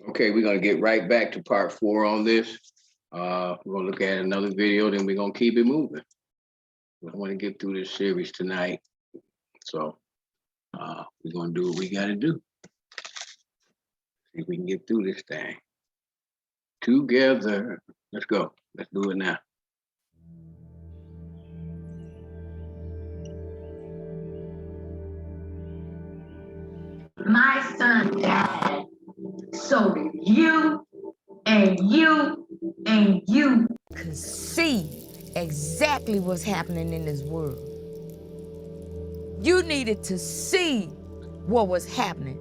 Okay, we're gonna get right back to part 4 on this. We're gonna look at another video, then we're gonna keep it moving. We don't want to get through this series tonight, so we're gonna do what we gotta do. See if we can get through this thing together. Let's go. Let's do it now. My son died so that you and you and you could see exactly what's happening in this world. You needed to see what was happening.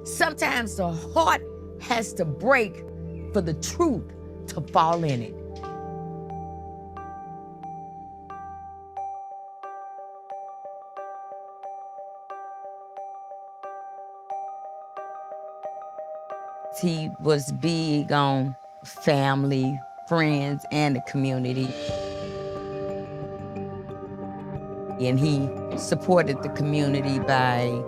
Sometimes the heart has to break for the truth to fall in it. He was big on family, friends, and the community. And he supported the community by,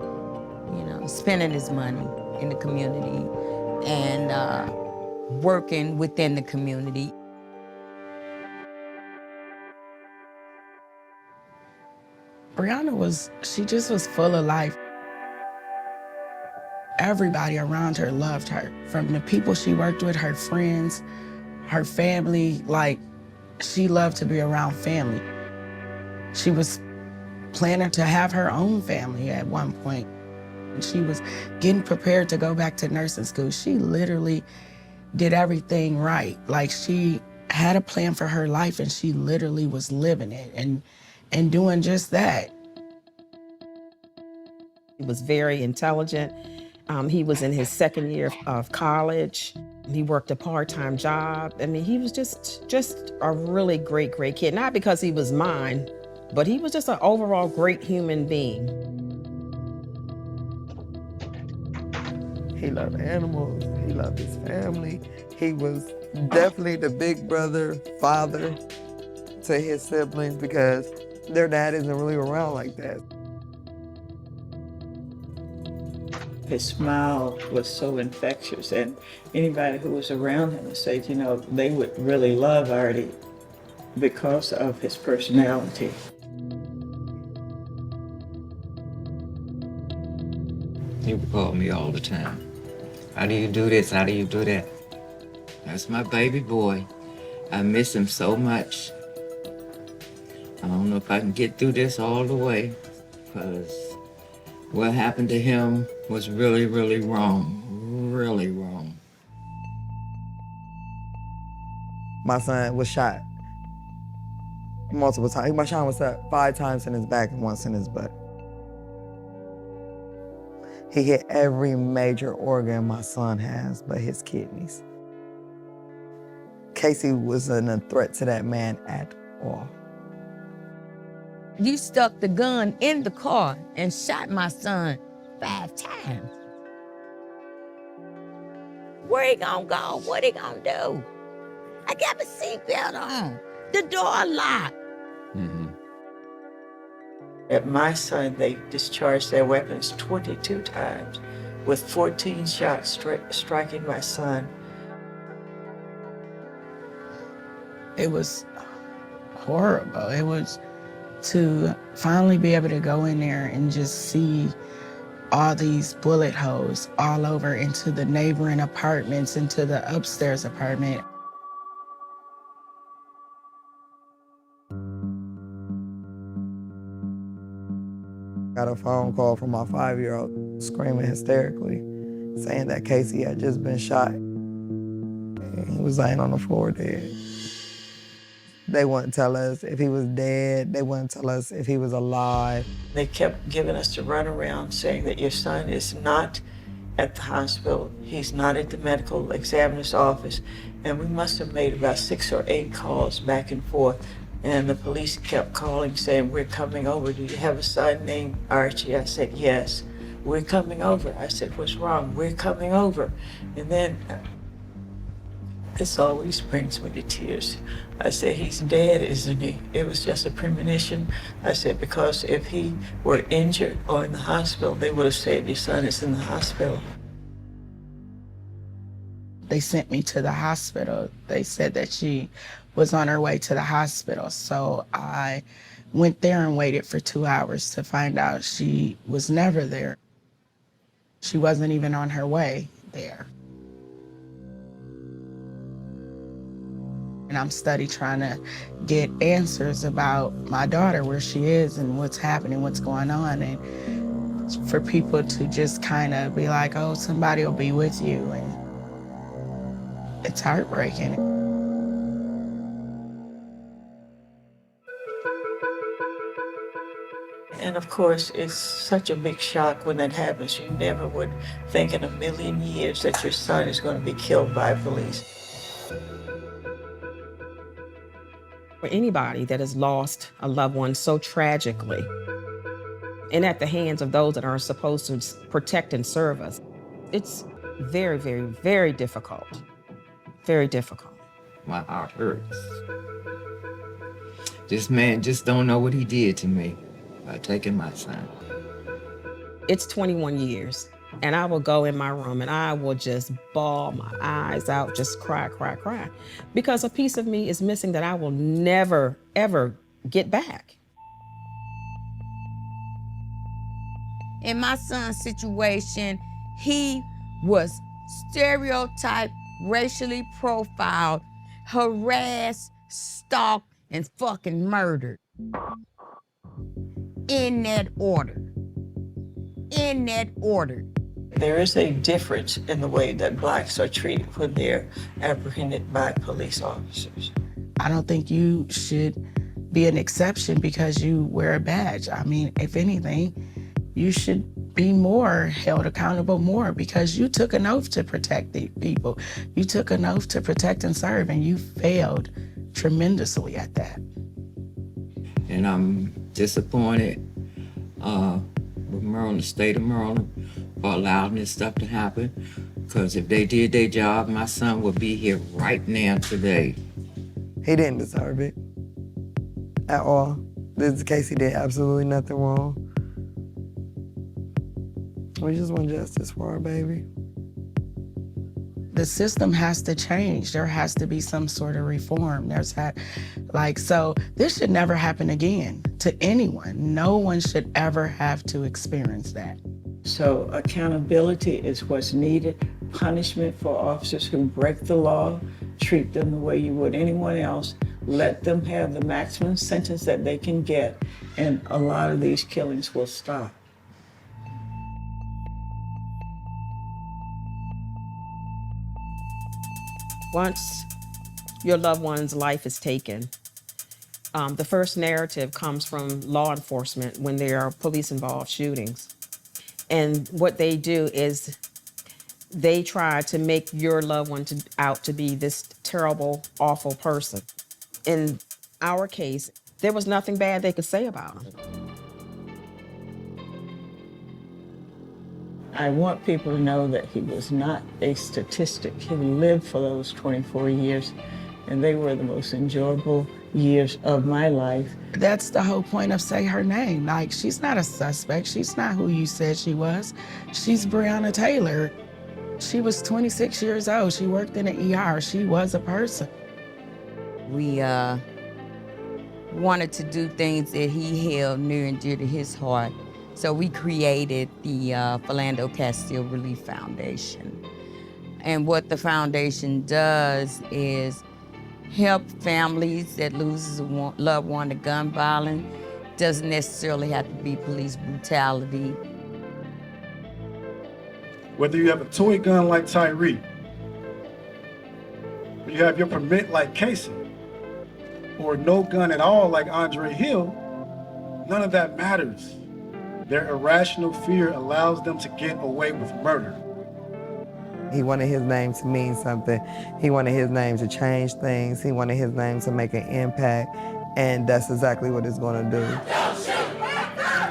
spending his money in the community and working within the community. Brianna she just was full of life. Everybody around her loved her, from the people she worked with, her friends, her family. Like, she loved to be around family. She was planning to have her own family at one point. She was getting prepared to go back to nursing school. She literally did everything right. Like, she had a plan for her life, and she literally was living it and doing just that. He was very intelligent. He was in his second year of college. He worked a part-time job. I mean, he was just a really great kid. Not because he was mine, but he was just an overall great human being. He loved animals. He loved his family. He was definitely the big brother, father to his siblings because their dad isn't really around like that. His smile was so infectious, and anybody who was around him would say, they would really love Artie because of his personality. He would call me all the time. How do you do this? How do you do that? That's my baby boy. I miss him so much. I don't know if I can get through this all the way, because what happened to him was really, really wrong. Really wrong. My son was shot multiple times. My son was shot 5 times in his back and once in his butt. He hit every major organ my son has but his kidneys. Casey wasn't a threat to that man at all. You stuck the gun in the car and shot my son 5 times. Where he gonna go? What he gonna do? I got my seatbelt on. The door locked. At my son, they discharged their weapons 22 times, with 14 shots striking my son. It was horrible. It was to finally be able to go in there and just see all these bullet holes all over into the neighboring apartments, into the upstairs apartment. Got a phone call from my 5-year-old screaming hysterically, saying that Casey had just been shot. And he was laying on the floor dead. They wouldn't tell us if he was dead. They wouldn't tell us if he was alive. They kept giving us the runaround saying that your son is not at the hospital. He's not at the medical examiner's office. And we must have made about 6 or 8 calls back and forth. And the police kept calling saying, we're coming over. Do you have a son named Archie? I said, yes. We're coming over. I said, what's wrong? We're coming over. And then this always brings me to tears. I said, he's dead, isn't he? It was just a premonition. I said, because if he were injured or in the hospital, they would have said, your son is in the hospital. They sent me to the hospital. They said that she was on her way to the hospital. So I went there and waited for 2 hours to find out she was never there. She wasn't even on her way there. And I'm studying trying to get answers about my daughter, where she is and what's happening, what's going on. And for people to just kind of be like, oh, somebody will be with you. And it's heartbreaking. And of course, it's such a big shock when that happens. You never would think in a million years that your son is going to be killed by police. For anybody that has lost a loved one so tragically and at the hands of those that are supposed to protect and serve us, it's very, very, very difficult. Very difficult. My heart hurts. This man just don't know what he did to me by taking my son. It's 21 years, and I will go in my room and I will just bawl my eyes out, just cry, cry, cry, because a piece of me is missing that I will never, ever get back. In my son's situation, he was stereotyped, racially profiled, harassed, stalked, and fucking murdered. In that order. In that order. There is a difference in the way that blacks are treated when they're apprehended by police officers. I don't think you should be an exception because you wear a badge. I mean, if anything, you should be more held accountable more because you took an oath to protect the people. You took an oath to protect and serve, and you failed tremendously at that. And I'm disappointed with Maryland, the state of Maryland, for allowing this stuff to happen. Because if they did their job, my son would be here right now today. He didn't deserve it at all. This case, he did absolutely nothing wrong. We just want justice for our baby. The system has to change. There has to be some sort of reform. So this should never happen again to anyone. No one should ever have to experience that. So accountability is what's needed. Punishment for officers who break the law. Treat them the way you would anyone else. Let them have the maximum sentence that they can get, and a lot of these killings will stop. Once your loved one's life is taken, the first narrative comes from law enforcement when there are police-involved shootings. And what they do is they try to make your loved one out to be this terrible, awful person. In our case, there was nothing bad they could say about him. I want people to know that he was not a statistic. He lived for those 24 years, and they were the most enjoyable years of my life. That's the whole point of Say Her Name. Like, she's not a suspect. She's not who you said she was. She's Breonna Taylor. She was 26 years old. She worked in the ER. She was a person. We wanted to do things that he held near and dear to his heart. So we created the Philando Castile Relief Foundation. And what the foundation does is help families that loses a loved one to gun violence. Doesn't necessarily have to be police brutality. Whether you have a toy gun like Tyree, or you have your permit like Casey, or no gun at all like Andre Hill, none of that matters. Their irrational fear allows them to get away with murder. He wanted his name to mean something. He wanted his name to change things. He wanted his name to make an impact, and that's exactly what it's gonna do. Don't shoot!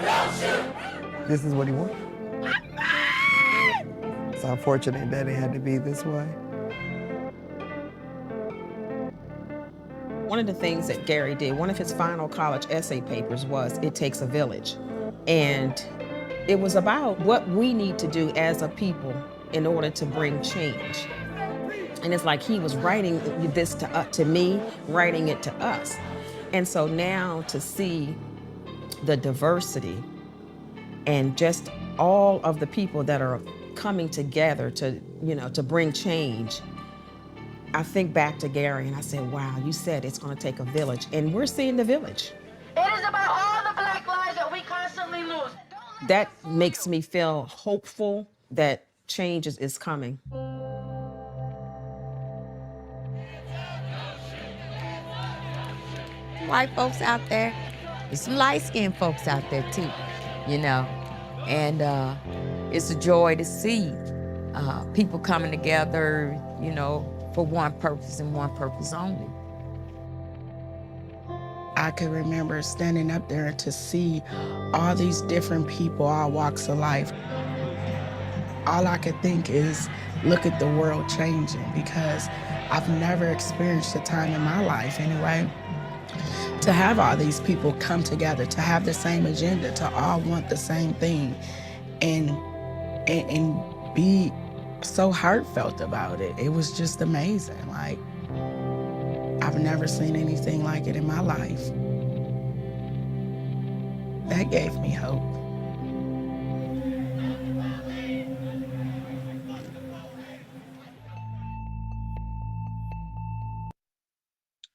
Don't shoot! This is what he wanted. It's unfortunate that it had to be this way. One of the things that Gary did, one of his final college essay papers was It Takes a Village. And it was about what we need to do as a people in order to bring change. And it's like he was writing this to me, writing it to us. And so now to see the diversity and just all of the people that are coming together to, to bring change. I think back to Gary and I said, wow, you said it's going to take a village, and we're seeing the village. It is about all the black lives that we constantly lose. That makes me feel hopeful that change is coming. White folks out there, there's some light-skinned folks out there too, and it's a joy to see people coming together, for one purpose and one purpose only. I could remember standing up there to see all these different people, all walks of life. All I could think is, look at the world changing, because I've never experienced a time in my life anyway to have all these people come together, to have the same agenda, to all want the same thing, and be so heartfelt about it. It was just amazing. Like, I've never seen anything like it in my life. That gave me hope.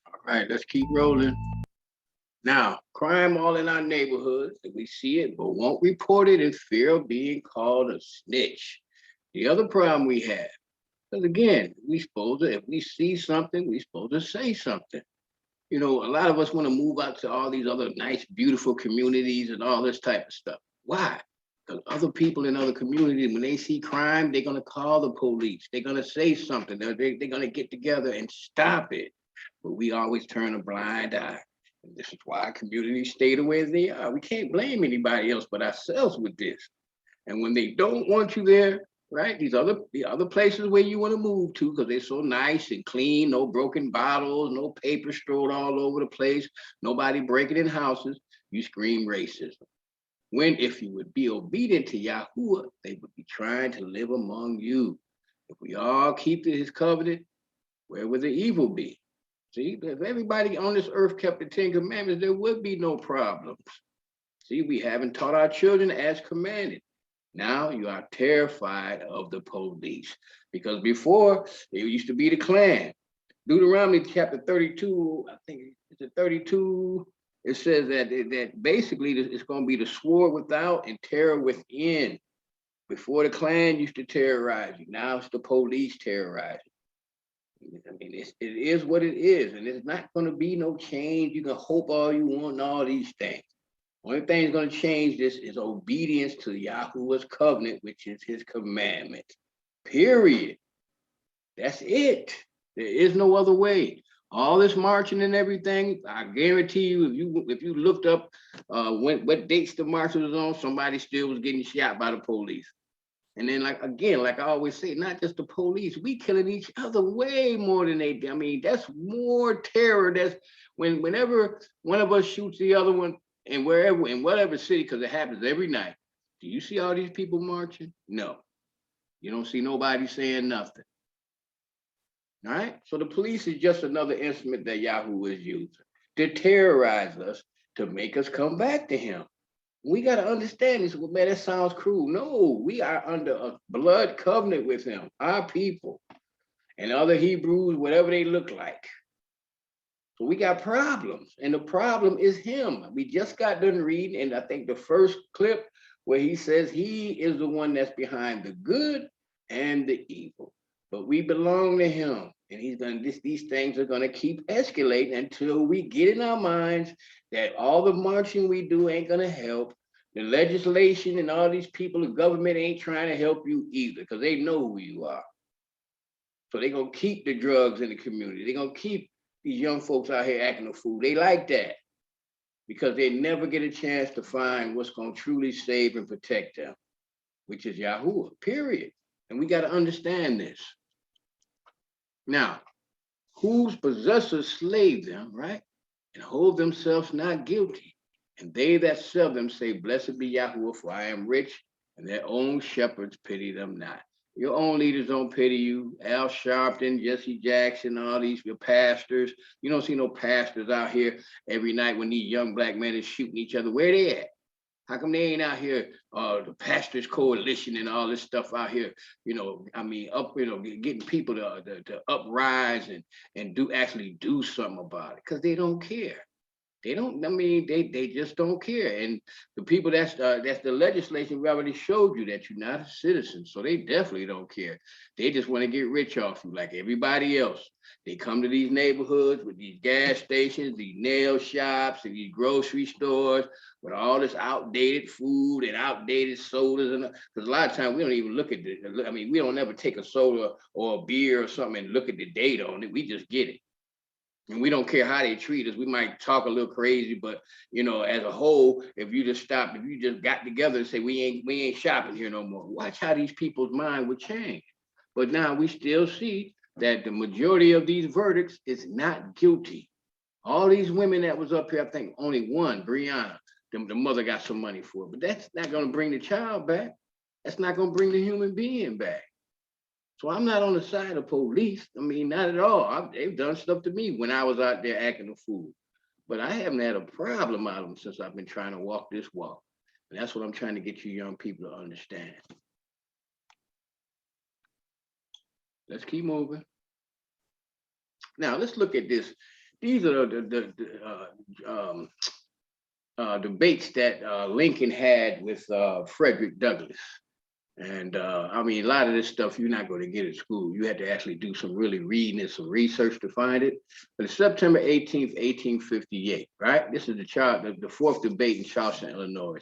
All right, let's keep rolling. Now, crime all in our neighborhoods, and we see it, but won't report it in fear of being called a snitch. The other problem we have, because again, if we see something, we supposed to say something. A lot of us want to move out to all these other nice, beautiful communities and all this type of stuff. Why? Because other people in other communities, when they see crime, they're going to call the police. They're going to say something. They're going to get together and stop it. But we always turn a blind eye. And this is why communities stay the way they are. We can't blame anybody else but ourselves with this. And when they don't want you there, right? The other places where you want to move to, because they're so nice and clean, no broken bottles, no paper strewn all over the place, nobody breaking in houses, you scream racism. When if you would be obedient to Yahuwah, they would be trying to live among you. If we all keep to his covenant, where would the evil be? See, if everybody on this earth kept the 10 Commandments, there would be no problems. See, we haven't taught our children as commanded. Now you are terrified of the police, because before it used to be the Klan. Deuteronomy chapter 32, I think it's 32. It says that basically it's going to be the sword without and terror within. Before the Klan used to terrorize you, now it's the police terrorizing. I mean, it is what it is, and it's not going to be no change. You can hope all you want and all these things. Only thing that's going to change this is obedience to Yahuwah's covenant, which is his commandment. Period. That's it. There is no other way. All this marching and everything, I guarantee you, if you looked up what dates the march was on, somebody still was getting shot by the police. And then, like I always say, not just the police, we killing each other way more than they do. I mean, that's more terror. That's whenever one of us shoots the other one, and wherever, in whatever city, because it happens every night. Do you see all these people marching? No. You don't see nobody saying nothing. All right? So the police is just another instrument that Yahoo is using to terrorize us, to make us come back to him. We got to understand this. Well, man, that sounds cruel. No, we are under a blood covenant with him, our people, and other Hebrews, whatever they look like. So we got problems, and the problem is him. We just got done reading, and I think the first clip where he says he is the one that's behind the good and the evil. But we belong to him, and these things are gonna keep escalating until we get in our minds that all the marching we do ain't gonna help. The legislation and all these people, the government ain't trying to help you either, because they know who you are. So they're gonna keep the drugs in the community. They're gonna keep these young folks out here acting a fool. They like that because they never get a chance to find what's gonna truly save and protect them, which is Yahuwah, period. And we gotta understand this. Now, whose possessors slay them, right? And hold themselves not guilty. And they that sell them say, blessed be Yahuwah, for I am rich, and their own shepherds pity them not. Your own leaders don't pity you. Al Sharpton, Jesse Jackson, all these your pastors. You don't see no pastors out here every night when these young black men are shooting each other. Where they at? How come they ain't out here, the pastors coalition and all this stuff out here, I mean, getting people to uprise and actually do something about it, because they don't care. They don't. I mean, they just don't care. And the people that's the legislation we already showed you that you're not a citizen, so they definitely don't care. They just want to get rich off you like everybody else. They come to these neighborhoods with these gas stations, these nail shops, and these grocery stores with all this outdated food and outdated sodas. And because a lot of times we don't even look at the. I mean, we don't ever take a soda or a beer or something and look at the date on it. We just get it. And we don't care how they treat us. We might talk a little crazy, but as a whole, if you just got together and say we ain't shopping here no more, watch how these people's mind would change. But now we still see that the majority of these verdicts is not guilty. All these women that was up here, I think only one, Brianna, the mother got some money for it, but that's not going to bring the child back. That's not going to bring the human being back. So I'm not on the side of police. I mean, not at all. They've done stuff to me when I was out there acting a fool. But I haven't had a problem out of them since I've been trying to walk this walk. And that's what I'm trying to get you young people to understand. Let's keep moving. Now, let's look at this. These are the debates that Lincoln had with Frederick Douglass. And I mean, a lot of this stuff you're not going to get at school. You had to actually do some really reading and some research to find it. But it's September 18th, 1858, right? This is the fourth debate in Charleston, Illinois.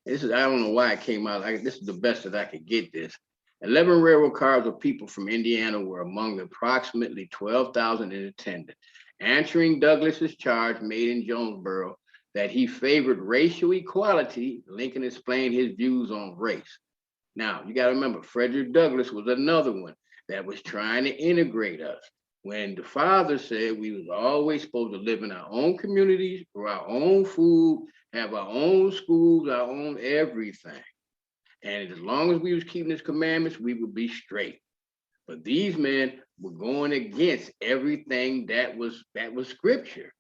And I don't know why it came out. This is the best that I could get this. 11 railroad cars of people from Indiana were among the approximately 12,000 in attendance. Answering Douglas's charge made in Jonesboro that he favored racial equality, Lincoln explained his views on race. Now, you got to remember, Frederick Douglass was another one that was trying to integrate us. When the father said we was always supposed to live in our own communities, grow our own food, have our own schools, our own everything. And as long as we was keeping his commandments, we would be straight. But these men were going against everything that was scripture.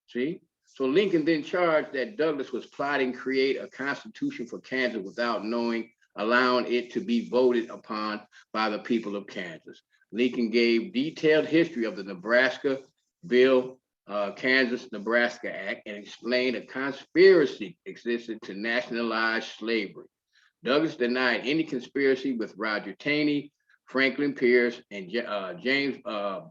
See? So Lincoln then charged that Douglass was plotting to create a constitution for Kansas without allowing it to be voted upon by the people of Kansas. Lincoln gave detailed history of the Nebraska Bill, Kansas-Nebraska Act, and explained a conspiracy existed to nationalize slavery. Douglass denied any conspiracy with Roger Taney, Franklin Pierce, and James, I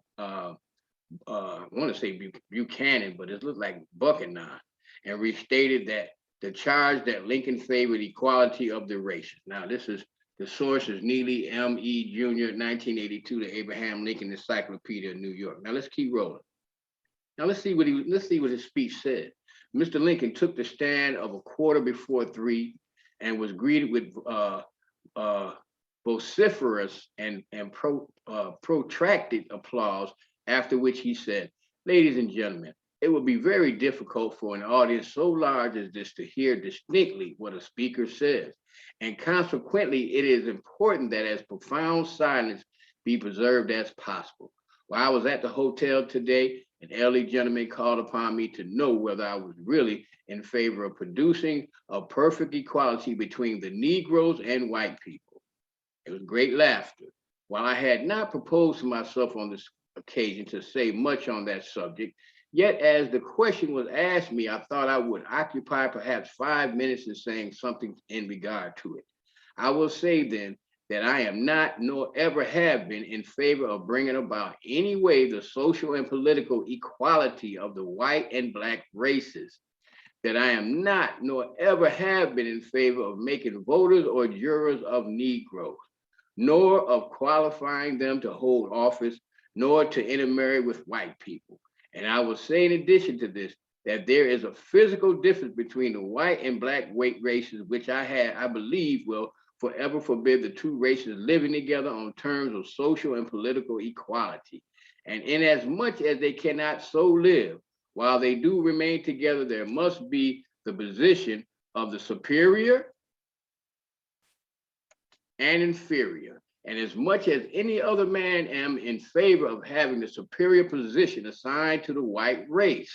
want to say Buchanan, but it looked like Buchanan, and restated that the charge that Lincoln favored equality of the races. Now, the source is Neely M.E. Jr., 1982, the Abraham Lincoln Encyclopedia of New York. Now, let's keep rolling. Now, let's see what his speech said. Mr. Lincoln took the stand of 3:15 and was greeted with vociferous and protracted applause, after which he said, "Ladies and gentlemen, it would be very difficult for an audience so large as this to hear distinctly what a speaker says. And consequently, it is important that as profound silence be preserved as possible. While I was at the hotel today, an elderly gentleman called upon me to know whether I was really in favor of producing a perfect equality between the Negroes and white people. It was great laughter. While I had not proposed to myself on this occasion to say much on that subject, yet as the question was asked me, I thought I would occupy perhaps 5 minutes in saying something in regard to it. I will say then that I am not, nor ever have been, in favor of bringing about any way the social and political equality of the white and black races. That I am not, nor ever have been, in favor of making voters or jurors of Negroes, nor of qualifying them to hold office, nor to intermarry with white people. And I will say in addition to this, that there is a physical difference between the white and black races, which I believe will forever forbid the two races living together on terms of social and political equality. And inasmuch as they cannot so live, while they do remain together, there must be the position of the superior and inferior. And as much as any other man am in favor of having the superior position assigned to the white race,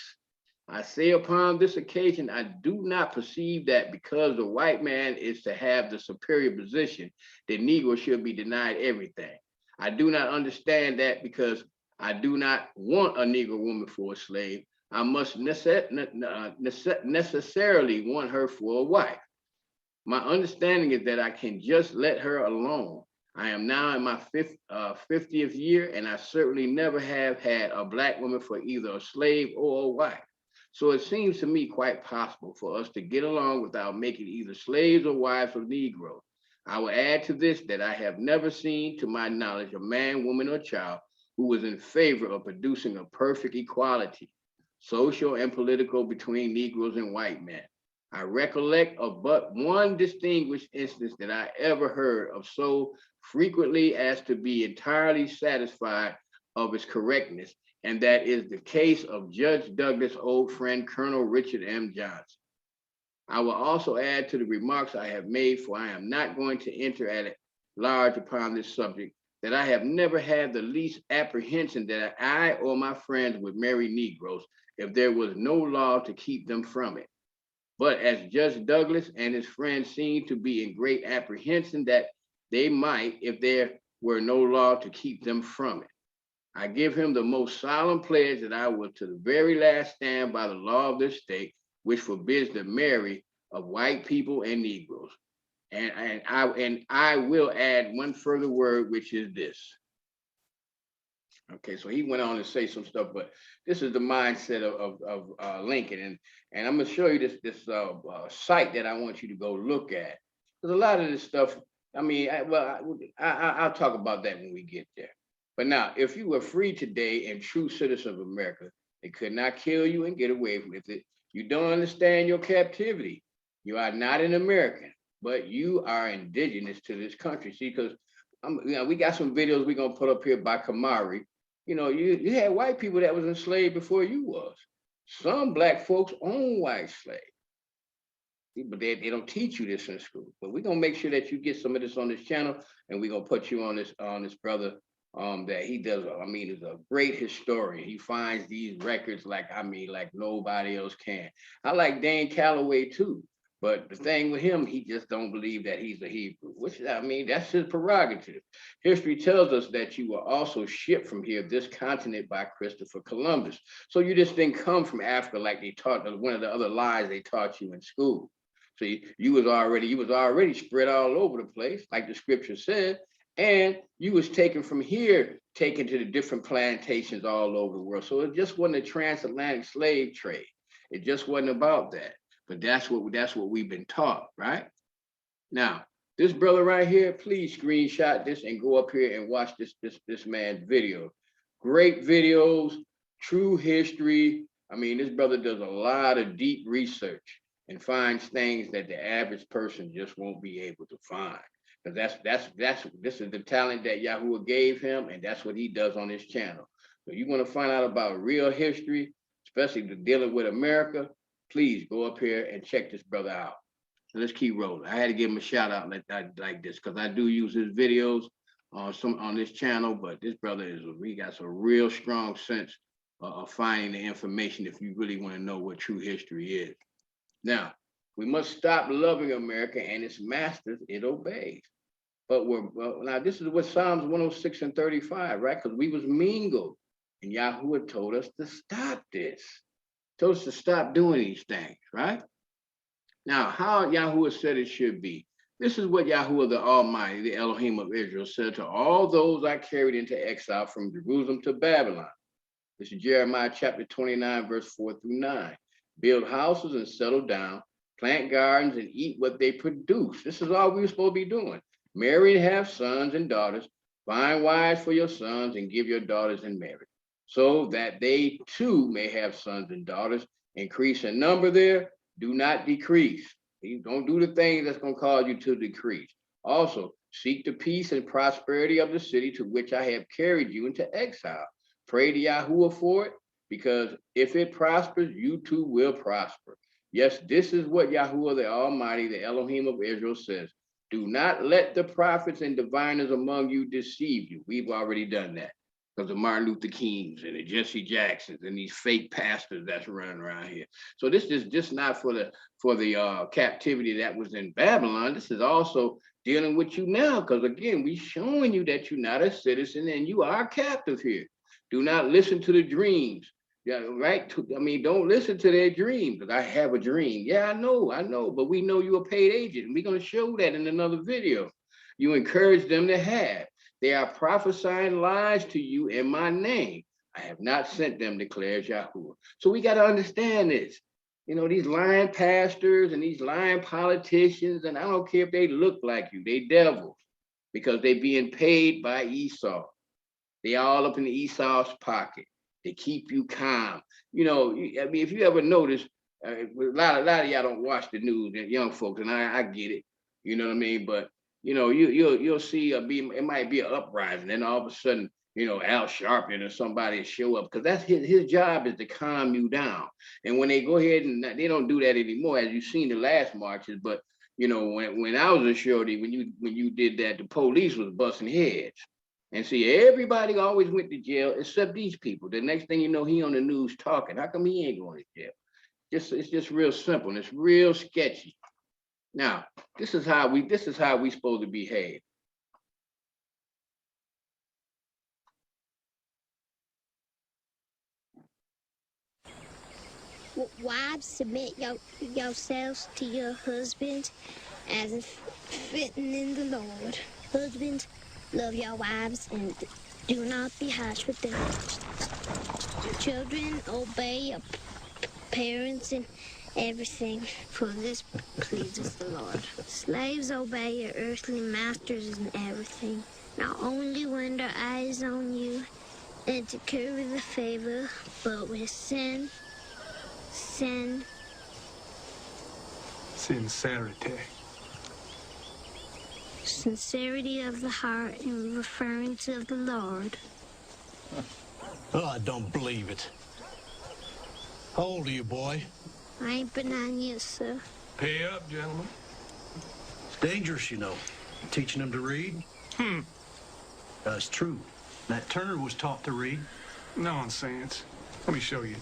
I say upon this occasion, I do not perceive that because the white man is to have the superior position, the Negro should be denied everything. I do not understand that because I do not want a Negro woman for a slave. I must necessarily want her for a wife. My understanding is that I can just let her alone. I am now in my 50th year, and I certainly never have had a black woman for either a slave or a wife. So it seems to me quite possible for us to get along without making either slaves or wives of Negroes. I will add to this that I have never seen, to my knowledge, a man, woman, or child who was in favor of producing a perfect equality, social and political, between Negroes and white men. I recollect of but one distinguished instance that I ever heard of so frequently as to be entirely satisfied of its correctness, and that is the case of Judge Douglas' old friend, Colonel Richard M. Johnson. I will also add to the remarks I have made, for I am not going to enter at large upon this subject, that I have never had the least apprehension that I or my friends would marry Negroes if there was no law to keep them from it. But as Judge Douglas and his friends seem to be in great apprehension that they might if there were no law to keep them from it, I give him the most solemn pledge that I will to the very last stand by the law of this state, which forbids the marry of white people and Negroes. And I will add one further word, which is this. Okay, so he went on to say some stuff, but this is the mindset of Lincoln, and I'm gonna show you this site that I want you to go look at, because a lot of this stuff. I mean, I'll talk about that when we get there. But now, if you were free today and true citizen of America, they could not kill you and get away with it. You don't understand your captivity. You are not an American, but you are indigenous to this country. See, because we got some videos we're gonna put up here by Kamari. You had white people that was enslaved before you was. Some black folks own white slaves, but they don't teach you this in school. But we're gonna make sure that you get some of this on this channel, and we're gonna put you on this brother that he does. I mean, is a great historian. He finds these records like nobody else can. I like Dan Calloway too. But the thing with him, he just don't believe that he's a Hebrew, which I mean, that's his prerogative. History tells us that you were also shipped from here, this continent, by Christopher Columbus. So you just didn't come from Africa like they taught, one of the other lies they taught you in school. So you was already spread all over the place, like the scripture said, and you was taken from here, taken to the different plantations all over the world. So it just wasn't a transatlantic slave trade. It just wasn't about that. But that's what we've been taught, right? Now, this brother right here, please screenshot this and go up here and watch this man's video. Great videos, true history. I mean, this brother does a lot of deep research and finds things that the average person just won't be able to find. Because this is the talent that Yahuwah gave him, and that's what he does on his channel. So you want to find out about real history, especially dealing with America, please go up here and check this brother out. So let's keep rolling. I had to give him a shout out like this because I do use his videos on this channel, but this brother he got a real strong sense of finding the information if you really want to know what true history is. Now, we must stop loving America and its masters it obeys. But now this is what Psalms 106 and 35, right? Because we was mingled, and Yahuwah told us to stop this. Told us to stop doing these things, right? Now, how Yahuwah said it should be. This is what Yahuwah the Almighty, the Elohim of Israel, said to all those I carried into exile from Jerusalem to Babylon. This is Jeremiah chapter 29, verse 4 through 9. Build houses and settle down, plant gardens and eat what they produce. This is all we were supposed to be doing. Marry and have sons and daughters. Find wives for your sons and give your daughters in marriage, so that they too may have sons and daughters. Increase in number there, do not decrease. Don't do the things that's going to cause you to decrease. Also, seek the peace and prosperity of the city to which I have carried you into exile. Pray to Yahuwah for it, because if it prospers, you too will prosper. Yes, this is what Yahuwah the Almighty, the Elohim of Israel says. Do not let the prophets and diviners among you deceive you. We've already done that because of Martin Luther Kings and the Jesse Jacksons and these fake pastors that's running around here. So this is just not for the captivity that was in Babylon. This is also dealing with you now, because again, we're showing you that you're not a citizen and you are captive here. Do not listen to the dreams. Yeah, right. I mean, don't listen to their dreams. Because I have a dream. Yeah, I know, but we know you're a paid agent, and we're going to show that in another video. You encourage them to have. They are prophesying lies to you in my name. I have not sent them, declares Yahuwah. So we got to understand this. You know, these lying pastors and these lying politicians, and I don't care if they look like you, they devils, because they being paid by Esau. They all up in Esau's pocket. They keep you calm. You know, I mean, if you ever notice, a lot of y'all don't watch the news, young folks, and I get it. You know what I mean? But you know, you'll see it might be an uprising, and all of a sudden, you know, Al Sharpton or somebody show up, because that's his job is to calm you down. And when they go ahead and they don't do that anymore, as you've seen the last marches. But you know, when I was a shorty, when you did that, the police was busting heads. And see, everybody always went to jail except these people. The next thing you know, he on the news talking. How come he ain't going to jail? It's just real simple, and it's real sketchy. Now, this is how we supposed to behave. Wives, submit yourselves to your husbands as is fitting in the Lord. Husbands, love your wives and do not be harsh with them. Children, obey your parents in everything, for this pleases the Lord. Slaves, obey your earthly masters in everything, not only when their eyes on you and to curry the favor, but with sincerity of the heart in referring to the Lord. Oh, I don't believe it. How old are you, boy? I ain't been on yet, sir. Pay up, gentlemen. It's dangerous, you know, teaching them to read. That's true. That Turner was taught to read. Nonsense. Let me show you.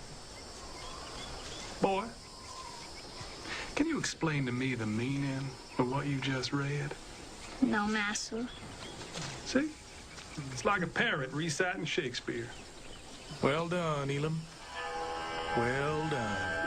Boy, can you explain to me the meaning of what you just read? No, master. See? It's like a parrot reciting Shakespeare. Well done, Elam. Well done.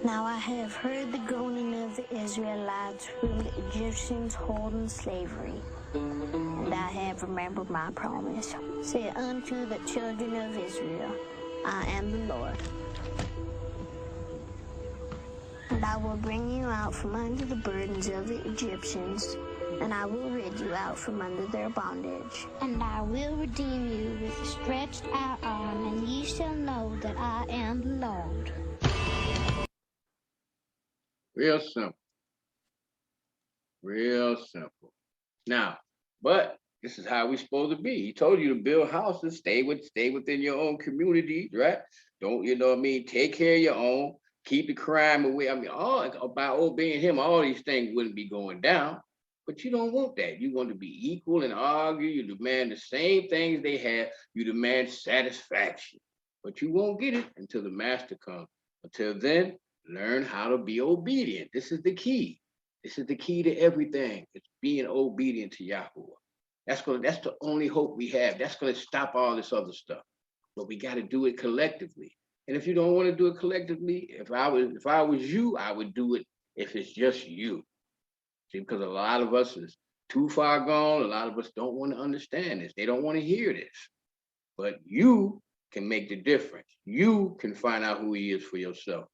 Now I have heard the groaning of the Israelites whom the Egyptians hold in slavery, and I have remembered my promise. Say unto the children of Israel, I am the Lord. And I will bring you out from under the burdens of the Egyptians, and I will rid you out from under their bondage. And I will redeem you with a stretched out arm, and ye shall know that I am the Lord. Real simple. Real simple. Now, but this is how we're supposed to be. He told you to build houses, stay within your own community, right? Don't, you know what I mean? Take care of your own, keep the crime away. I mean, all by obeying him, all these things wouldn't be going down. But you don't want that. You want to be equal and argue. You demand the same things they have. You demand satisfaction. But you won't get it until the master comes. Until then, learn how to be obedient. This is the key. This is the key to everything. It's being obedient to Yahuwah. That's the only hope we have. That's gonna stop all this other stuff. But we got to do it collectively. And if you don't want to do it collectively, if I was you, I would do it if it's just you. See, because a lot of us is too far gone. A lot of us don't want to understand this. They don't want to hear this. But you can make the difference. You can find out who he is for yourself.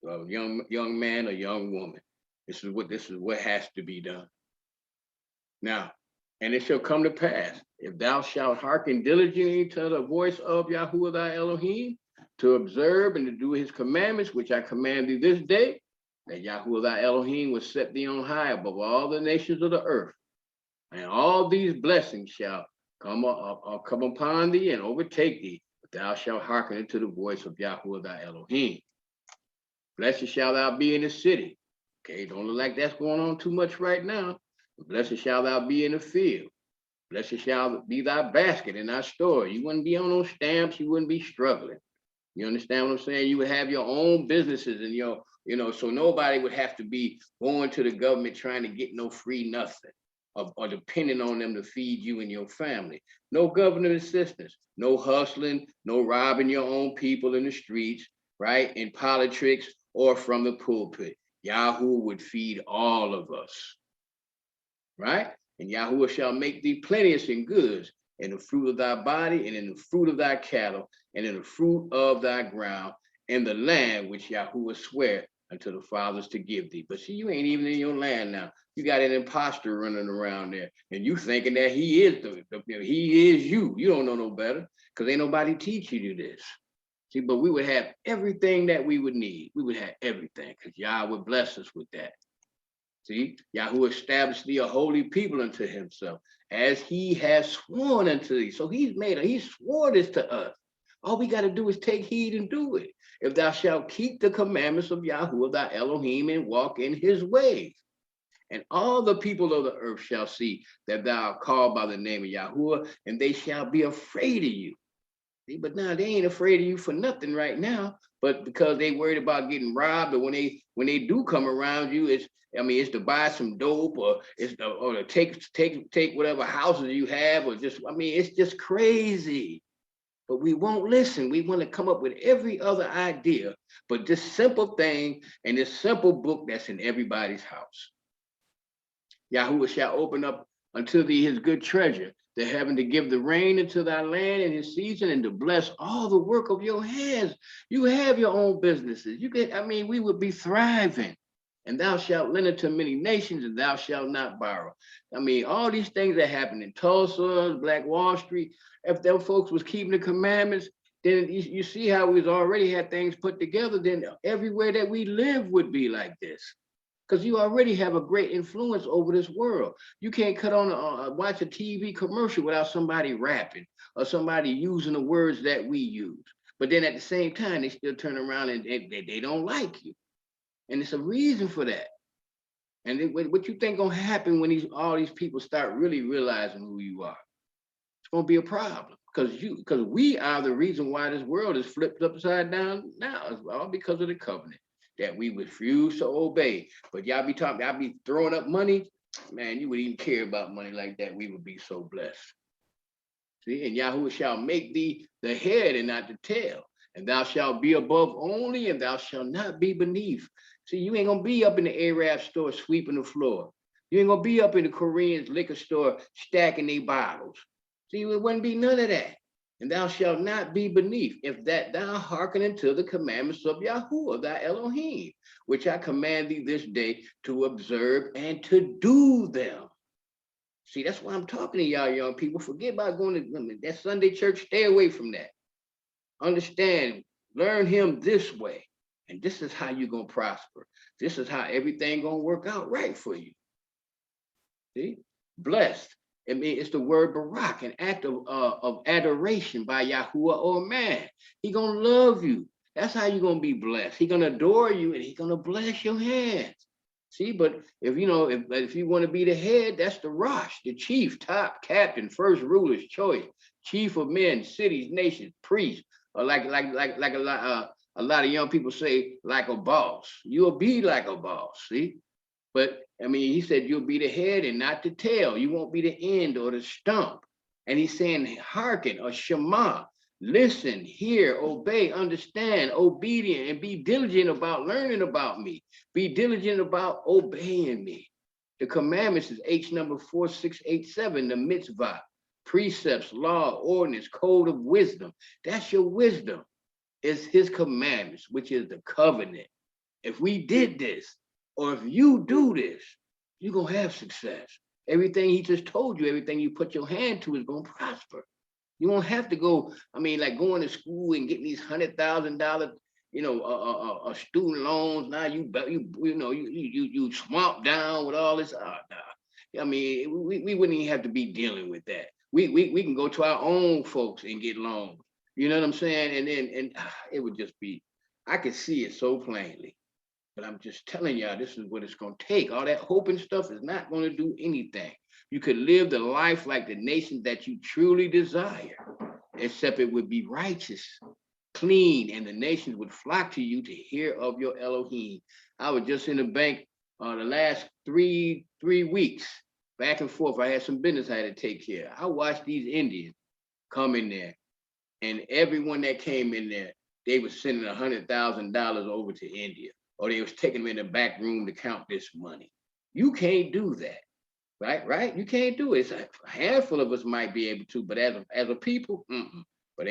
Young man or young woman. This is what has to be done. Now, and it shall come to pass, if thou shalt hearken diligently to the voice of Yahuwah thy Elohim, to observe and to do his commandments, which I command thee this day, that Yahuwah thy Elohim will set thee on high above all the nations of the earth. And all these blessings shall come upon thee and overtake thee, if thou shalt hearken unto the voice of Yahuwah thy Elohim. Blessed shall thou be in the city. Okay, don't look like that's going on too much right now. Blessed shall thou be in the field. Blessed shall be thy basket in thy store. You wouldn't be on those stamps. You wouldn't be struggling. You understand what I'm saying? You would have your own businesses and so nobody would have to be going to the government trying to get no free nothing or depending on them to feed you and your family. No government assistance, no hustling, no robbing your own people in the streets, right? In politics or from the pulpit. Yahoo would feed all of us, right? And Yahuwah shall make thee plenteous in goods, in the fruit of thy body, and in the fruit of thy cattle, and in the fruit of thy ground, in the land which Yahuwah sware unto the fathers to give thee. But see, you ain't even in your land now. You got an imposter running around there, and you thinking that he is he is you. You don't know no better, because ain't nobody teach you this. See, but we would have everything that we would need. We would have everything, because Yah would bless us with that. See, Yahuwah established thee a holy people unto himself, as he has sworn unto thee. So he swore this to us. All we got to do is take heed and do it. If thou shalt keep the commandments of Yahuwah thy Elohim and walk in his ways. And all the people of the earth shall see that thou art called by the name of Yahuwah, and they shall be afraid of you. See, but now they ain't afraid of you for nothing right now, but because they worried about getting robbed, or when they do come around you, it's to buy some dope, or to take whatever houses you have, or it's just crazy. But we won't listen. We want to come up with every other idea, but this simple thing and this simple book that's in everybody's house. Yahuwah shall open up unto thee his good treasure, the heaven, to give the rain into thy land in his season, and to bless all the work of your hands. You have your own businesses. We would be thriving. And thou shalt lend unto many nations, and thou shalt not borrow. All these things that happened in Tulsa, Black Wall Street, if them folks was keeping the commandments, then you see how we've already had things put together, then everywhere that we live would be like this. Because you already have a great influence over this world. You can't watch a TV commercial without somebody rapping or somebody using the words that we use. But then at the same time, they still turn around and they don't like you. And it's a reason for that. And what you think gonna happen when all these people start really realizing who you are? It's gonna be a problem, because we are the reason why this world is flipped upside down now. It's all because of the covenant that we refuse to obey. But y'all be throwing up money, man. You would even care about money like that. We would be so blessed. See, and Yahuwah shall make thee the head and not the tail. And thou shalt be above only, and thou shalt not be beneath. See, you ain't gonna be up in the Arab store sweeping the floor. You ain't gonna be up in the Koreans liquor store stacking their bottles. See, it wouldn't be none of that. And thou shalt not be beneath, if that thou hearken unto the commandments of Yahuwah thy Elohim, which I command thee this day to observe and to do them. See, that's why I'm talking to y'all young people. Forget about going to that Sunday church. Stay away from that. Understand, learn him this way. And this is how you're going to prosper. This is how everything going to work out right for you. See? Blessed. It's the word barak, an act of adoration by Yahuwah or man. He going to love you. That's how you're going to be blessed. He going to adore you, and he's going to bless your hands. See, but if you want to be the head, that's the Rosh, the chief, top captain, first ruler's choice, chief of men, cities, nations, priests, or like a lot of young people say, like a boss. You'll be like a boss, see? But he said you'll be the head and not the tail. You won't be the end or the stump. And he's saying, hearken or shema, listen, hear, obey, understand, obedient, and be diligent about learning about me. Be diligent about obeying me. The commandments is H number 4687, the mitzvah. precepts, law, ordinance, code of wisdom. That's your wisdom. It's his commandments, which is the covenant. If we did this, or if you do this, you're going to have success. Everything he just told you, everything you put your hand to is going to prosper. You won't have to go, I mean, like going to school and getting these $100,000, student loans. Now you swamp down with all this. I mean, we wouldn't even have to be dealing with that. We can go to our own folks and get loans. You know what I'm saying? And it would just be, I could see it so plainly. But I'm just telling y'all, this is what it's going to take. All that hoping stuff is not going to do anything. You could live the life like the nation that you truly desire, except it would be righteous, clean, and the nations would flock to you to hear of your Elohim. I was just in the bank the last three weeks, back and forth. I had some business I had to take care of. I watched these Indians come in there, and everyone that came in there, they were sending $100,000 over to India, or they was taking them in the back room to count this money. You can't do that, right? You can't do it. It's a handful of us might be able to, but as a people, But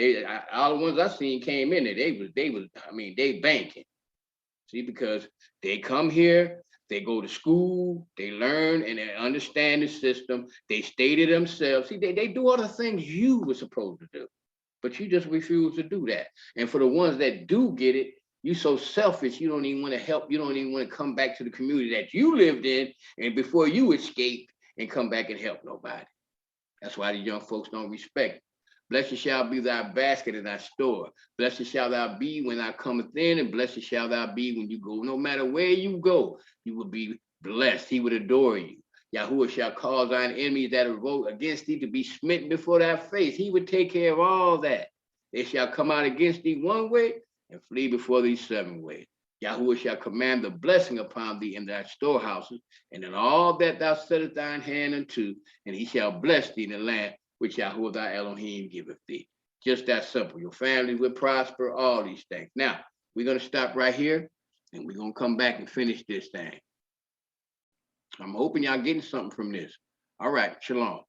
all the ones I seen came in there, they banking. See, because they come here, they go to school, they learn and they understand the system. They stay to themselves. See, they do all the things you were supposed to do, but you just refuse to do that. And for the ones that do get it, you so selfish, you don't even want to help. You don't even want to come back to the community that you lived in and before you escape and come back and help nobody. That's why the young folks don't respect it. Blessed shall be thy basket and thy store. Blessed shall thou be when thou cometh in, and blessed shall thou be when you go. No matter where you go, you will be blessed. He would adore you. Yahuwah shall cause thine enemies that revolt against thee to be smitten before thy face. He would take care of all that. They shall come out against thee one way and flee before thee 7 ways. Yahuwah shall command the blessing upon thee in thy storehouses, and in all that thou settest thine hand unto, and he shall bless thee in the land which Yahuwah thy Elohim giveth thee. Just that simple. Your family will prosper, all these things. Now, we're going to stop right here, and we're going to come back and finish this thing. I'm hoping y'all getting something from this. All right, shalom.